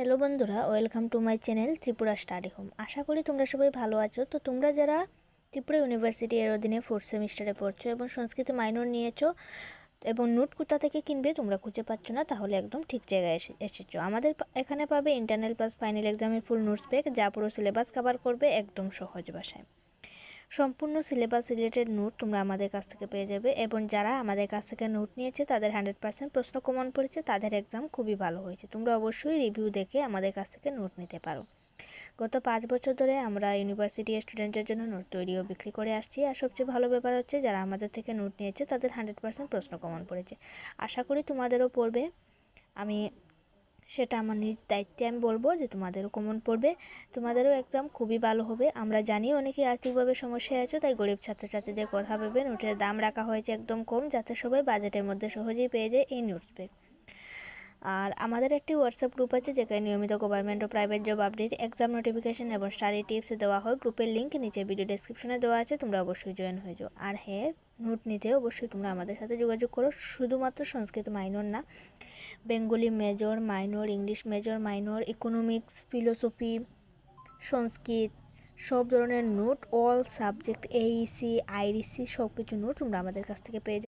Hello বন্ধুরা, welcome to my channel Tripura study home. আশা করি তোমরা সবাই ভালো আছো। তো তোমরা যারা ত্রিপুরা ইউনিভার্সিটি এর অধীনে 4th সেমিস্টারে পড়ছো এবং সংস্কৃত মাইনর নিয়েছো এবং নোট কোথা থেকে কিনবে তোমরা খুঁজে পাচ্ছ না, তাহলে একদম ঠিক জায়গায় এসেছো। আমাদের এখানে পাবে ইন্টারনাল প্লাস ফাইনাল এক্সামের ফুল নোটস ব্যাগ, যা পুরো সিলেবাস কভার করবে একদম সহজ ভাষায়। সম্পূর্ণ সিলেবাস রিলেটেড নোট তোমরা আমাদের কাছ থেকে পেয়ে যাবে এবং যারা আমাদের কাছ থেকে নোট নিয়েছে তাদের 100% প্রশ্ন কমন পড়েছে, তাদের এক্সাম খুবই ভালো হয়েছে। তোমরা অবশ্যই রিভিউ দেখে আমাদের কাছ থেকে নোট নিতে পারো। গত 5 বছর ধরে আমরা ইউনিভার্সিটি স্টুডেন্টের জন্য নোট তৈরি ও বিক্রি করে আসছি। আর সবচেয়ে ভালো ব্যাপার হচ্ছে, যারা আমাদের থেকে নোট নিয়েছে তাদের 100% প্রশ্ন কমন পড়েছে। আশা করি তোমাদেরও পড়বে। সেটা আমার নিজ দায়িত্বে আমি বলবো যে তোমাদেরও কমন পড়বে, তোমাদেরও এক্সাম খুবই ভালো হবে। আমরা জানি অনেকেই আর্থিকভাবে সমস্যায় আছো, তাই গরিব ছাত্রছাত্রীদের কথা ভেবে নোটের দাম রাখা হয়েছে একদম কম, যাতে সবাই বাজেটের মধ্যে সহজেই পেয়ে যায় এই নোটস ব্যাগ। আর আমাদের একটি হোয়াটসঅ্যাপ গ্রুপ আছে, যেখানে নিয়মিত গভর্নমেন্ট ও private job update, exam notification এবং স্টাডি টিপস দেওয়া হয়। গ্রুপের লিঙ্ক নিচে ভিডিও ডেসক্রিপশনে দেওয়া আছে, তোমরা অবশ্যই জয়েন হয়ে যাও। আর হ্যাঁ, নোট নিতে অবশ্যই তোমরা আমাদের সাথে যোগাযোগ করো। শুধুমাত্র সংস্কৃত মাইনর না, Bengali major, minor, English major, minor, economics, philosophy, Sanskrit, সব ধরনের note, all subject, AEC, IDC, সব কিছু নোট তোমরা আমাদের কাছ থেকে পেয়ে